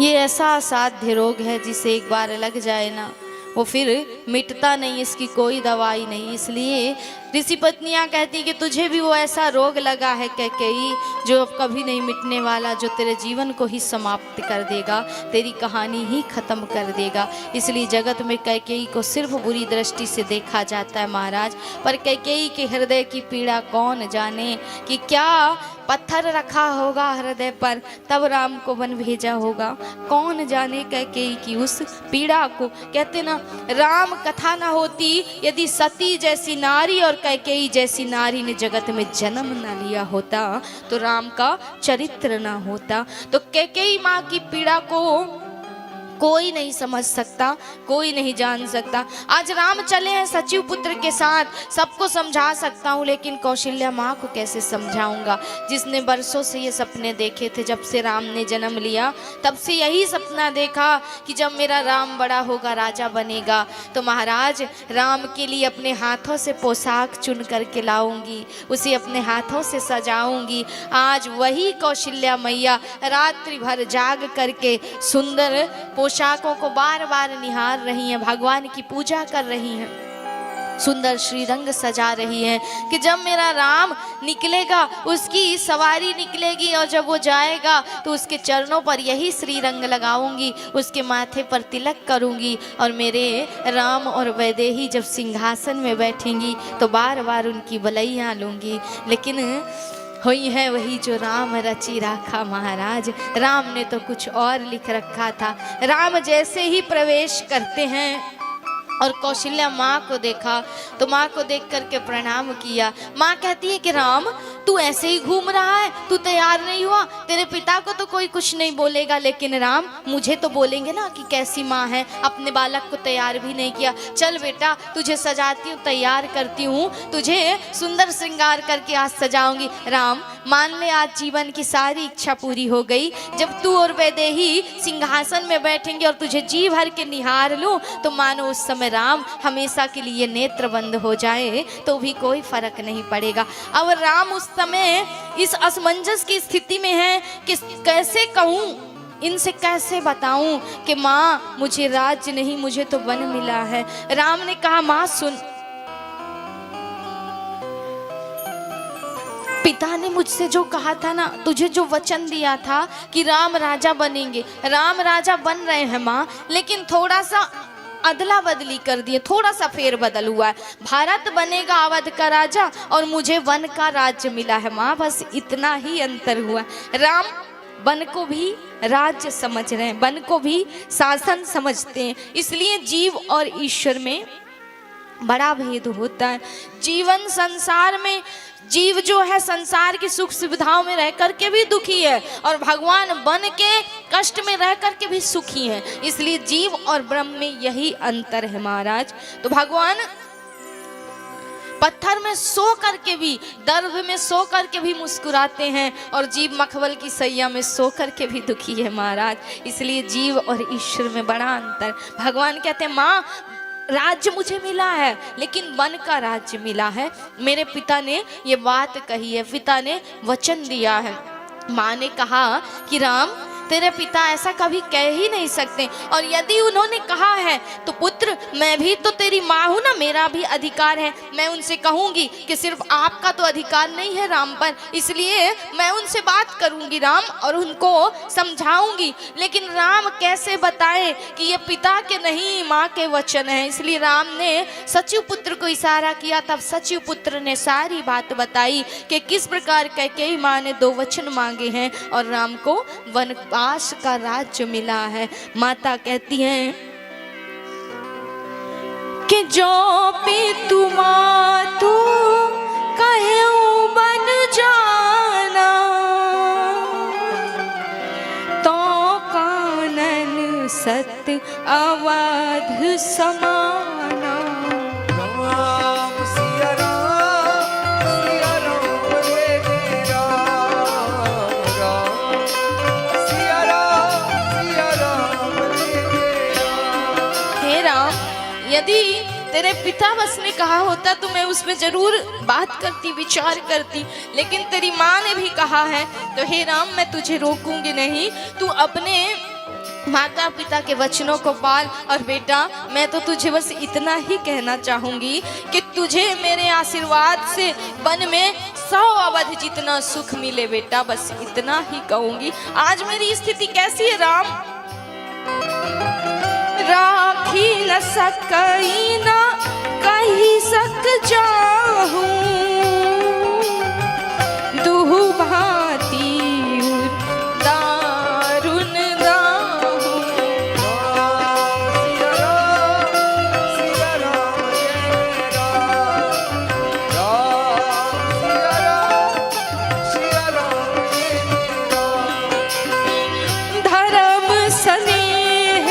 ये ऐसा असाध्य रोग है जिसे एक बार लग जाए ना वो फिर मिटता नहीं, इसकी कोई दवाई नहीं। इसलिए ऋषि पत्नियां कहती कि तुझे भी वो ऐसा रोग लगा है कैकेयी जो अब कभी नहीं मिटने वाला, जो तेरे जीवन को ही समाप्त कर देगा, तेरी कहानी ही खत्म कर देगा। इसलिए जगत में कैकेयी को सिर्फ बुरी दृष्टि से देखा जाता है महाराज, पर कैकेयी के हृदय की पीड़ा कौन जाने कि क्या पत्थर रखा होगा हृदय पर तब राम को वन भेजा होगा। कौन जाने कैकेयी की उस पीड़ा को। कहते ना, राम कथा न होती यदि सती जैसी नारी और कैकेयी जैसी नारी ने जगत में जन्म न लिया होता तो राम का चरित्र न होता। तो कैकेयी माँ की पीड़ा को कोई नहीं समझ सकता, कोई नहीं जान सकता। आज राम चले हैं सचिव पुत्र के साथ, सबको समझा सकता हूँ, लेकिन कौशल्या माँ को कैसे समझाऊंगा जिसने बरसों से ये सपने देखे थे। जब से राम ने जन्म लिया तब से यही सपना देखा कि जब मेरा राम बड़ा होगा राजा बनेगा तो महाराज राम के लिए अपने हाथों से पोशाक चुन करके लाऊंगी, उसे अपने हाथों से सजाऊंगी। आज वही कौशल्या मैया रात्रि भर जाग करके सुंदर पोशाकों को बार बार निहार रही हैं, भगवान की पूजा कर रही हैं, सुंदर श्रीरंग सजा रही हैं कि जब मेरा राम निकलेगा उसकी सवारी निकलेगी और जब वो जाएगा तो उसके चरणों पर यही श्रीरंग लगाऊंगी, उसके माथे पर तिलक करूंगी और मेरे राम और वैदेही जब सिंहासन में बैठेंगी तो बार बार उनकी बलैया लूंगी। लेकिन हुई है वही जो राम रची राखा महाराज। राम ने तो कुछ और लिख रखा था। राम जैसे ही प्रवेश करते हैं और कौशल्या माँ को देखा तो माँ को देख करके प्रणाम किया। माँ कहती है कि राम तू ऐसे ही घूम रहा है, तू तैयार नहीं हुआ, तेरे पिता को तो कोई कुछ नहीं बोलेगा लेकिन राम मुझे तो बोलेंगे ना कि कैसी माँ है, अपने बालक को तैयार भी नहीं किया। चल बेटा तुझे सजाती हूँ, तैयार करती हूँ, तुझे सुंदर श्रृंगार करके आज सजाऊंगी। राम मान ले आज जीवन की सारी इच्छा पूरी हो गई। जब तू और वैदेही सिंहासन में बैठेंगे और तुझे जी भर के निहार लूं तो मानो उस समय राम हमेशा के लिए नेत्र बंद हो जाए तो भी कोई फर्क नहीं पड़ेगा। अब राम उस समय इस असमंजस की स्थिति में है कि कैसे कहूं, इनसे कैसे बताऊं कि माँ मुझे राज्य नहीं, मुझे तो वन मिला है। राम ने कहा माँ सुन, पिता ने मुझसे जो कहा था ना, तुझे जो वचन दिया था कि राम राजा बनेंगे, राम राजा बन रहे हैं माँ, लेकिन थोड़ा सा अदला बदली कर दिए, थोड़ा सा फेर बदल हुआ है। भारत बनेगा अवध का राजा और मुझे वन का राज्य मिला है माँ, बस इतना ही अंतर हुआ। राम वन को भी राज्य समझ रहे हैं, वन को भी शासन समझते हैं। इसलिए जीव और ईश्वर में बड़ा भेद होता है। जीवन संसार में जीव जो है संसार की सुख सुविधाओं में रह करके भी दुखी है और भगवान बन के कष्ट में रह करके भी सुखी है। इसलिए जीव और ब्रह्म में यही अंतर है महाराज। तो भगवान पत्थर में सो करके भी, दर्द में सो करके भी मुस्कुराते हैं और जीव मखमल की सैया में सो करके भी दुखी है महाराज। इसलिए जीव और ईश्वर में बड़ा अंतर। भगवान कहते हैं माँ राज्य मुझे मिला है लेकिन वन का राज्य मिला है। मेरे पिता ने ये बात कही है, पिता ने वचन दिया है। माँ ने कहा कि राम तेरे पिता ऐसा कभी कह ही नहीं सकते, और यदि उन्होंने कहा है तो पुत्र मैं भी तो तेरी माँ हूँ ना, मेरा भी अधिकार है। मैं उनसे कहूँगी कि सिर्फ आपका तो अधिकार नहीं है राम पर, इसलिए मैं उनसे बात करूँगी राम और उनको समझाऊँगी। लेकिन राम कैसे बताएं कि ये पिता के नहीं माँ के वचन हैं। इसलिए राम ने सचिव पुत्र को इशारा किया, तब सचिव पुत्र ने सारी बात बताई कि किस प्रकार कैकेयी माँ ने 2 वचन मांगे हैं और राम को वन आश का राज्य मिला है। माता कहती हैं कि जो भी तू कहे बन जाना तो कानन सत अवध समाना। यदि तेरे पिता बस ने कहा होता तो मैं उसमें जरूर बात करती, विचार करती, लेकिन तेरी माँ ने भी कहा है तो हे राम मैं तुझे रोकूंगी नहीं। तू अपने माता पिता के वचनों को पाल। और बेटा मैं तो तुझे बस इतना ही कहना चाहूंगी कि तुझे मेरे आशीर्वाद से वन में 100 अवध जितना सुख मिले बेटा, बस इतना ही कहूंगी। आज मेरी स्थिति कैसी है राम? राखी न सकई न कही सक जाहूं, दुहु भांति दारुण दाहूं। धर्म स्नेह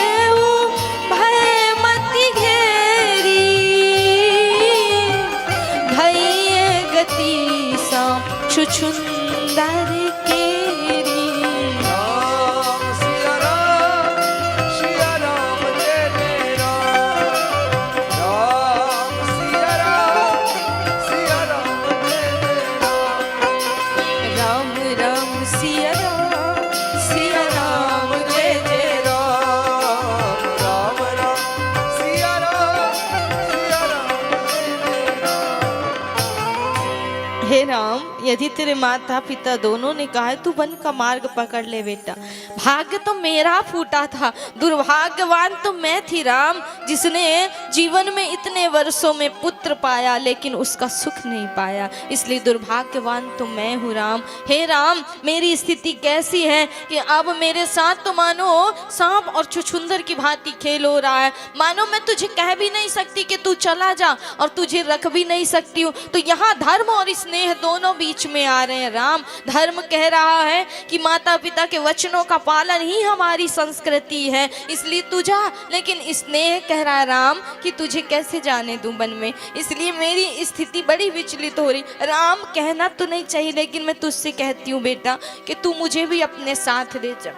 भय मति घेरी, भय गति सा छुछुंदर केरी। राम सिया राम सिया राम जय जय राम, राम सिया राम सिया राम जय जय राम, राम राम सिया राम जय जय राम राम राम सिया राम सिया राम जय जय राम। हे राम, यदि तेरे माता पिता दोनों ने कहा है तू वन का मार्ग पकड़ ले बेटा। भाग्य तो मेरा फूटा था, दुर्भाग्यवान तो मैं थी राम, जिसने जीवन में इतने वर्षों में पुत्र पाया लेकिन उसका सुख नहीं पाया, इसलिए दुर्भाग्यवान तो मैं हूँ राम। हे राम, मेरी स्थिति कैसी है कि अब मेरे साथ तो मानो सांप और छुछुंदर की भांति खेल हो रहा है। मानो मैं तुझे कह भी नहीं सकती कि तू चला जा और तुझे रख भी नहीं सकती हूँ। तो यहाँ धर्म और स्नेह दोनों बीच में आ रहे हैं राम। धर्म कह रहा है कि माता पिता के वचनों का पालन ही हमारी संस्कृति है, इसलिए तू जा, लेकिन स्नेह कह रहा है राम कि तुझे कैसे जाने दूं वन में, इसलिए मेरी स्थिति बड़ी विचलित हो रही। राम, कहना तो नहीं चाहिए लेकिन मैं तुझसे कहती हूँ बेटा कि तू मुझे भी अपने साथ ले जा।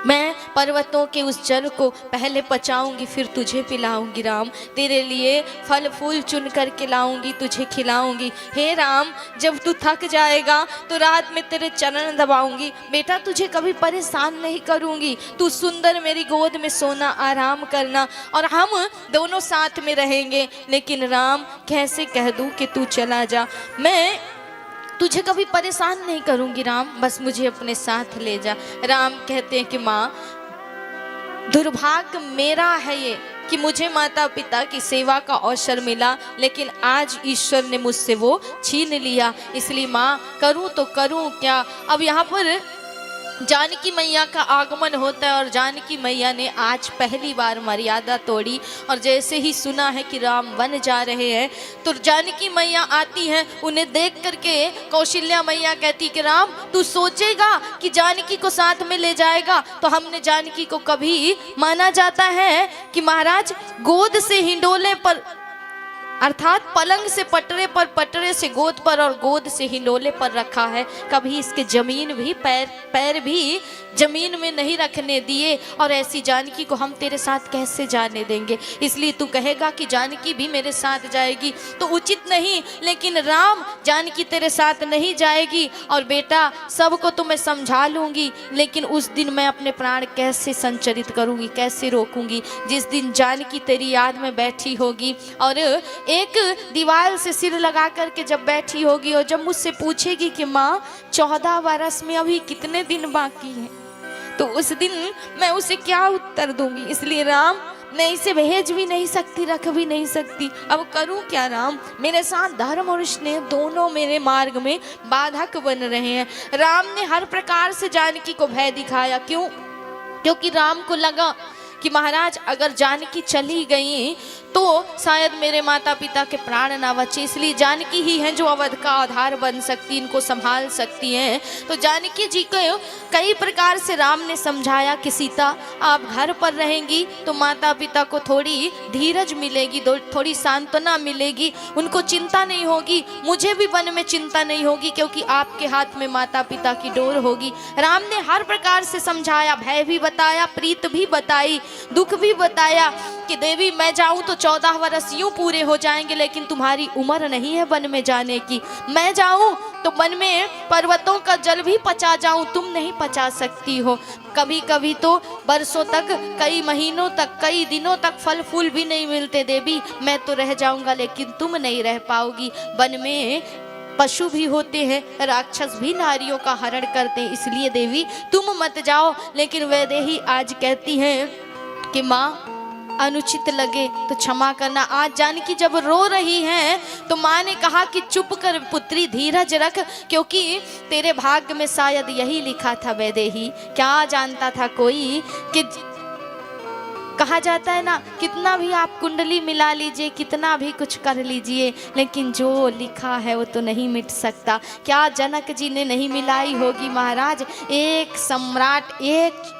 मैं पर्वतों के उस जल को पहले पचाऊंगी फिर तुझे पिलाऊंगी राम, तेरे लिए फल फूल चुन करके लाऊंगी, तुझे खिलाऊंगी। हे राम, जब तू थक जाएगा तो रात में तेरे चरण दबाऊंगी बेटा, तुझे कभी परेशान नहीं करूंगी। तू सुंदर मेरी गोद में सोना, आराम करना और हम दोनों साथ में रहेंगे। लेकिन राम, कैसे कह दूं कि तू चला जा? मैं तुझे कभी परेशान नहीं करूंगी राम, बस मुझे अपने साथ ले जा। राम कहते हैं कि माँ, दुर्भाग्य मेरा है ये कि मुझे माता पिता की सेवा का अवसर मिला, लेकिन आज ईश्वर ने मुझसे वो छीन लिया, इसलिए माँ करूँ तो करूँ क्या? अब यहाँ पर जानकी मैया का आगमन होता है और जानकी मैया ने आज पहली बार मर्यादा तोड़ी और जैसे ही सुना है कि राम वन जा रहे हैं तो जानकी मैया आती हैं। उन्हें देख करके कौशल्या मैया कहती कि राम, तू सोचेगा कि जानकी को साथ में ले जाएगा? तो हमने जानकी को कभी माना जाता है कि महाराज गोद से हिंडोले पर, अर्थात पलंग से पटरे पर, पटरे से गोद पर और गोद से हिंडोले पर रखा है। कभी इसके जमीन भी पैर भी जमीन में नहीं रखने दिए, और ऐसी जानकी को हम तेरे साथ कैसे जाने देंगे? इसलिए तू कहेगा कि जानकी भी मेरे साथ जाएगी तो उचित नहीं, लेकिन राम, जानकी तेरे साथ नहीं जाएगी। और बेटा, सबको तो मैं समझा लूँगी, लेकिन उस दिन मैं अपने प्राण कैसे संचरित करूँगी, कैसे रोकूँगी? जिस दिन जानकी तेरी याद में बैठी होगी और एक दीवार से सिर लगा करके जब बैठी होगी और जब मुझसे पूछेगी कि माँ 14 बरस में अभी कितने दिन बाकी हैं, तो उस दिन मैं उसे क्या उत्तर दूंगी? इसलिए राम, मैं इसे भेज भी नहीं सकती, रख भी नहीं सकती। अब करूं क्या राम? मेरे साथ धर्म और स्नेह दोनों मेरे मार्ग में बाधक बन रहे हैं। राम ने हर प्रकार से जानकी को भय दिखाया। क्यों? क्योंकि राम को लगा कि महाराज अगर जानकी चली गई तो शायद मेरे माता पिता के प्राण ना बचे, इसलिए जानकी ही हैं जो अवध का आधार बन सकती, इनको संभाल सकती हैं। तो जानकी जी को कई प्रकार से राम ने समझाया कि सीता, आप घर पर रहेंगी तो माता पिता को थोड़ी धीरज मिलेगी, थोड़ी सांत्वना मिलेगी, उनको चिंता नहीं होगी, मुझे भी वन में चिंता नहीं होगी क्योंकि आपके हाथ में माता पिता की डोर होगी। राम ने हर प्रकार से समझाया, भय भी बताया, प्रीत भी बताई, दुख भी बताया कि देवी मैं जाऊं तो 14 वर्ष यूं पूरे हो जाएंगे, लेकिन तुम्हारी उम्र नहीं है वन में जाने की। मैं जाऊं तो वन में पर्वतों का जल भी पचा जाऊं, तुम नहीं पचा सकती हो। कभी कभी तो बरसों तक, कई महीनों तक, कई दिनों तक फल फूल भी नहीं मिलते देवी, मैं तो रह जाऊंगा लेकिन तुम नहीं रह पाओगी। वन में पशु भी होते हैं, राक्षस भी नारियों का हरण करते हैं, इसलिए देवी तुम मत जाओ। लेकिन वैदेही आज कहती हैं कि माँ अनुचित लगे तो क्षमा करना। आज जानकी जब रो रही हैं तो माँ ने कहा कि चुप कर पुत्री, धीरज रख, क्योंकि तेरे भाग्य में शायद यही लिखा था वैदेही। क्या जानता था कोई कि कहा जाता है ना, कितना भी आप कुंडली मिला लीजिए, कितना भी कुछ कर लीजिए, लेकिन जो लिखा है वो तो नहीं मिट सकता। क्या जनक जी ने नहीं मिलाई होगी महाराज? एक सम्राट, एक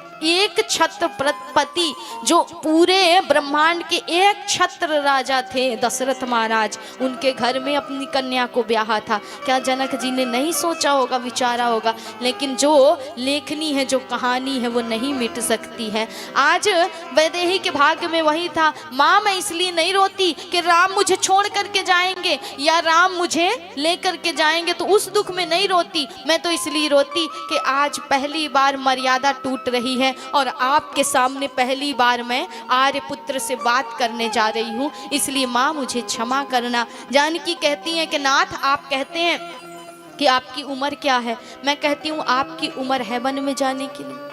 छत्रपति, जो पूरे ब्रह्मांड के एक छत्र राजा थे, दशरथ महाराज, उनके घर में अपनी कन्या को ब्याहा था। क्या जनक जी ने नहीं सोचा होगा, विचारा होगा? लेकिन जो लेखनी है, जो कहानी है, वो नहीं मिट सकती है। आज वैदेही के भाग्य में वही था। माँ मैं इसलिए नहीं रोती कि राम मुझे छोड़ करके जाएंगे या राम मुझे लेकर के जाएंगे, तो उस दुख में नहीं रोती। मैं तो इसलिए रोती कि आज पहली बार मर्यादा टूट रही है और आपके सामने पहली बार मैं आर्यपुत्र से बात करने जा रही हूँ, इसलिए माँ मुझे क्षमा करना। जानकी कहती हैं कि नाथ आप कहते हैं कि आपकी उम्र क्या है? मैं कहती हूँ आपकी उम्र है वन में जाने के लिए।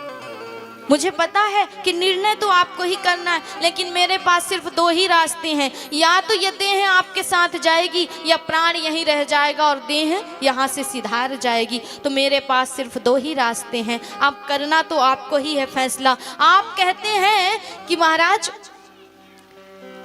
मुझे पता है कि निर्णय तो आपको ही करना है, लेकिन मेरे पास सिर्फ 2 ही रास्ते हैं, या तो ये देह आपके साथ जाएगी या प्राण यहीं रह जाएगा और देह यहाँ से सिधार जाएगी। तो मेरे पास सिर्फ 2 ही रास्ते हैं, आप करना तो आपको ही है फैसला। आप कहते हैं कि महाराज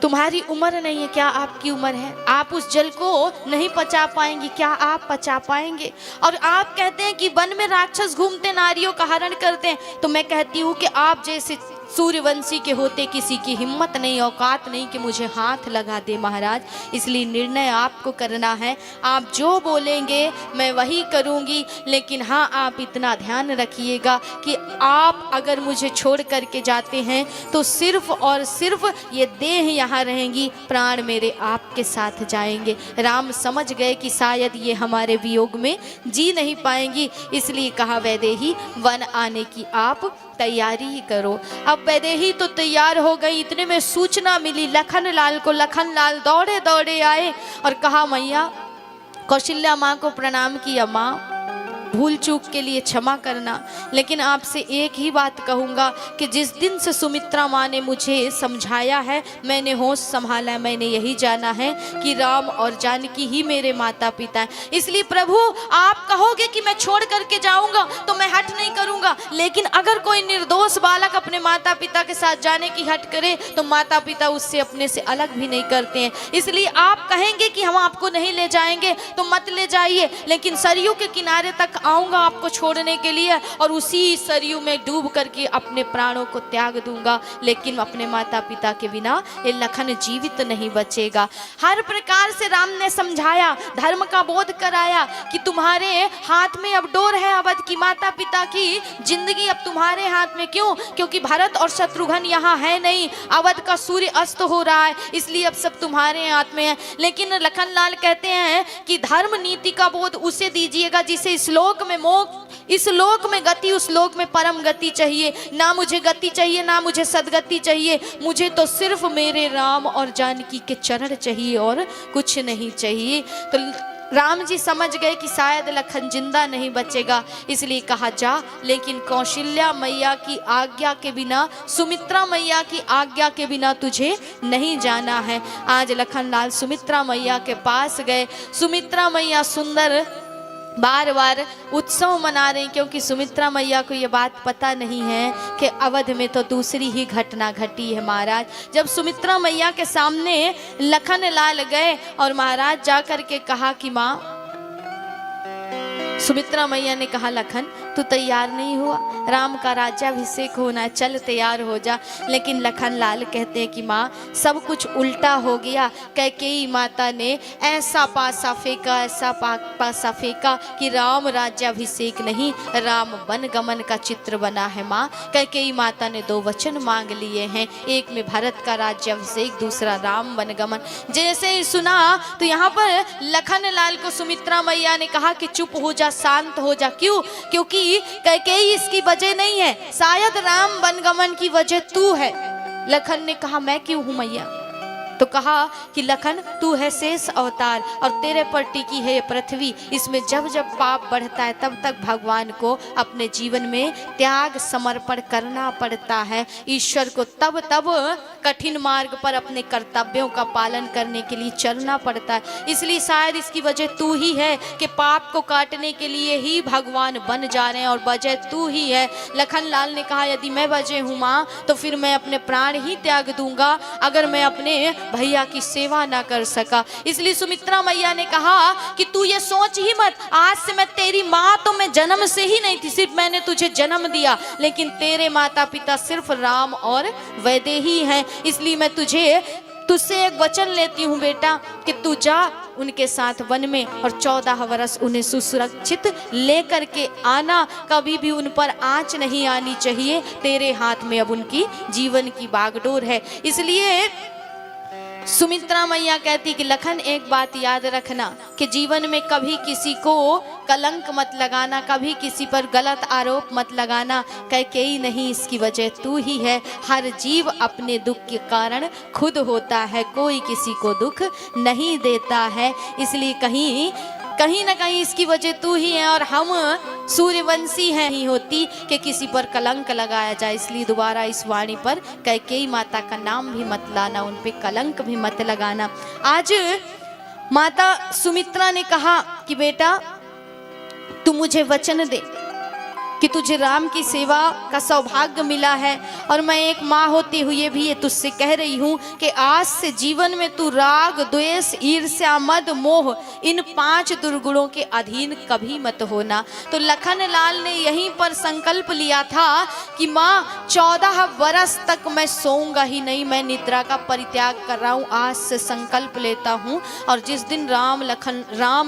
तुम्हारी उम्र नहीं है, क्या आपकी उम्र है? आप उस जल को नहीं पचा पाएंगी, क्या आप पचा पाएंगे? और आप कहते हैं कि वन में राक्षस घूमते, नारियों का हरण करते हैं, तो मैं कहती हूँ कि आप जैसे सूर्यवंशी के होते किसी की हिम्मत नहीं, औकात नहीं कि मुझे हाथ लगा दे महाराज। इसलिए निर्णय आपको करना है, आप जो बोलेंगे मैं वही करूँगी। लेकिन हाँ, आप इतना ध्यान रखिएगा कि आप अगर मुझे छोड़ करके जाते हैं तो सिर्फ और सिर्फ ये देह यहाँ रहेंगी, प्राण मेरे आपके साथ जाएंगे। राम समझ गए कि शायद ये हमारे वियोग में जी नहीं पाएंगी, इसलिए कहा वैदेही वन आने की आप तैयारी ही करो। अब वैदेही तो तैयार हो गई। इतने में सूचना मिली लखन लाल को। लखन लाल दौड़े दौड़े आए और कहा मैया, कौशल्या माँ को प्रणाम किया, माँ भूल चूक के लिए क्षमा करना, लेकिन आपसे एक ही बात कहूँगा कि जिस दिन से सुमित्रा माँ ने मुझे समझाया है, मैंने होश संभाला है, मैंने यही जाना है कि राम और जानकी ही मेरे माता पिता हैं। इसलिए प्रभु आप कहोगे कि मैं छोड़ करके जाऊँगा तो मैं हट नहीं करूँगा, लेकिन अगर कोई निर्दोष बालक अपने माता पिता के साथ जाने की हट करे तो माता पिता उससे अपने से अलग भी नहीं करते हैं। इसलिए आप कहेंगे कि हम आपको नहीं ले जाएंगे तो मत ले जाइए, लेकिन सरयू के किनारे तक आऊंगा आपको छोड़ने के लिए और उसी सरयू में डूब करके अपने प्राणों को त्याग दूंगा, लेकिन अपने माता पिता के बिना ये लखन जीवित नहीं बचेगा। हर प्रकार से राम ने समझाया, धर्म का बोध कराया कि तुम्हारे हाथ में अब डोर है अवध की, माता पिता की जिंदगी अब तुम्हारे हाथ में। क्यों? क्योंकि भरत और शत्रुघ्न यहाँ है नहीं, अवध का सूर्य अस्त हो रहा है, इसलिए अब सब तुम्हारे हाथ में है। लेकिन लखन लाल कहते हैं कि धर्म नीति का बोध उसे दीजिएगा जिसे इस लोक में मोक्ष, इस लोक में गति, उस लोक में परम गति चाहिए। ना मुझे गति चाहिए, ना मुझे सदगति चाहिए, मुझे तो सिर्फ मेरे राम और जानकी के चरण चाहिए और कुछ नहीं चाहिए। तो राम जी समझ गए कि शायद लखन जिंदा नहीं बचेगा, इसलिए कहा जा, लेकिन कौशल्या मैया की आज्ञा के बिना, सुमित्रा मैया की आज्ञा के बिना तुझे नहीं जाना है। आज लखन लाल सुमित्रा मैया के पास गए। सुमित्रा मैया सुंदर बार बार उत्सव मना रही, क्योंकि सुमित्रा मैया को ये बात पता नहीं है कि अवध में तो दूसरी ही घटना घटी है महाराज। जब सुमित्रा मैया के सामने लखन लाल गए और महाराज जाकर के कहा कि माँ, सुमित्रा मैया ने कहा लखन तू तैयार नहीं हुआ, राम का राज्याभिषेक होना है, चल तैयार हो जा। लेकिन लखन लाल कहते हैं कि माँ सब कुछ उल्टा हो गया। कैकेयी माता ने ऐसा पासा फेंका, ऐसा पासा फेंका कि राम राज्याभिषेक नहीं, राम वनगमन का चित्र बना है। माँ कैकेयी माता ने 2 वचन मांग लिए हैं, एक में भरत का राज्याभिषेक, दूसरा राम वनगमन। जैसे ही सुना तो यहाँ पर लखन लाल को सुमित्रा मैया ने कहा कि चुप हो जा, शांत हो जा। क्यों? क्योंकि कैकेयी इसकी वजह नहीं है, शायद राम वनगमन की वजह तू है। लखन ने कहा मैं क्यों हूं मैया? तो कहा कि लखन तू है शेष अवतार और तेरे पर टिकी है ये पृथ्वी। इसमें जब जब पाप बढ़ता है तब तक भगवान को अपने जीवन में त्याग समर्पण करना पड़ता है। ईश्वर को तब तब कठिन मार्ग पर अपने कर्तव्यों का पालन करने के लिए चलना पड़ता है। इसलिए शायद इसकी वजह तू ही है कि पाप को काटने के लिए ही भगवान बन जा रहे हैं और वजह तू ही है। लखन लाल ने कहा यदि मैं वजह हूँ माँ तो फिर मैं अपने प्राण ही त्याग दूंगा अगर मैं अपने भैया की सेवा ना कर सका। इसलिए सुमित्रा मैया ने कहा कि तू ये सोच ही मत, आज से मैं तेरी माँ तो मैं जन्म से ही नहीं थी, सिर्फ मैंने तुझे जन्म दिया, लेकिन तेरे माता पिता सिर्फ राम और वैदेही हैं। इसलिए मैं तुझसे एक वचन लेती हूँ बेटा कि तू जा उनके साथ वन में और 14 वर्ष उन्हें सुरक्षित लेकर के आना। कभी भी उन पर आंच नहीं आनी चाहिए। तेरे हाथ में अब उनकी जीवन की बागडोर है। इसलिए सुमित्रा मैया कहती कि लखन एक बात याद रखना कि जीवन में कभी किसी को कलंक मत लगाना, कभी किसी पर गलत आरोप मत लगाना। कैकेयी नहीं, इसकी वजह तू ही है। हर जीव अपने दुख के कारण खुद होता है, कोई किसी को दुख नहीं देता है। इसलिए कहीं ना कहीं इसकी वजह तू ही है और हम सूर्यवंशी हैं ही होती कि किसी पर कलंक लगाया जाए। इसलिए दोबारा इस वाणी पर कैकेयी माता का नाम भी मत लाना, उन पे कलंक भी मत लगाना। आज माता सुमित्रा ने कहा कि बेटा तू मुझे वचन दे कि तुझे राम की सेवा का सौभाग्य मिला है और मैं एक माँ होते हुए भी ये तुझसे कह रही हूँ कि आज से जीवन में तू राग, द्वेष, ईर्ष्या, मद, मोह इन 5 दुर्गुणों के अधीन कभी मत होना। तो लखन लाल ने यहीं पर संकल्प लिया था कि माँ 14 वर्ष तक मैं सोऊंगा ही नहीं, मैं निद्रा का परित्याग कर रहा हूँ। आज से संकल्प लेता हूँ और जिस दिन राम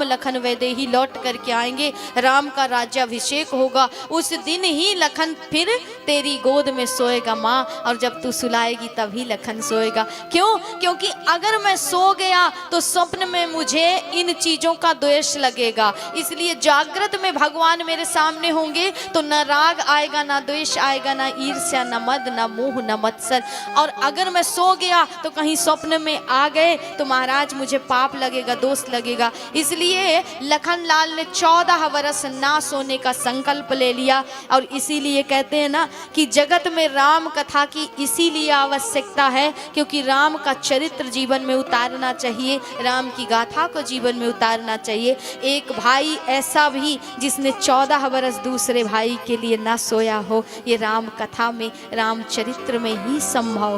लखन वैदेही लौट करके आएंगे, राम का राज्याभिषेक होगा, उस दिन ही लखन फिर तेरी गोद में सोएगा माँ, और जब तू सुलाएगी तभी लखन सोएगा। क्यों? क्योंकि अगर मैं सो गया तो स्वप्न में मुझे इन चीजों का द्वेष लगेगा। इसलिए जागृत में भगवान मेरे सामने होंगे तो न राग आएगा, ना द्वेष आएगा, ना ईर्ष्या, न मद, न मोह, न मत्सर। और अगर मैं सो गया तो कहीं स्वप्न में आ गए तो महाराज मुझे पाप लगेगा, दोष लगेगा। इसलिए लखन लाल ने 14 वर्ष ना सोने का संकल्प ले लिया। और इसीलिए कहते हैं ना कि जगत में राम कथा की इसीलिए आवश्यकता है क्योंकि राम का चरित्र जीवन में उतारना चाहिए, राम की गाथा को जीवन में उतारना चाहिए। एक भाई ऐसा भी जिसने 14 वर्ष दूसरे भाई के लिए ना सोया हो, ये राम कथा में, राम चरित्र में ही संभव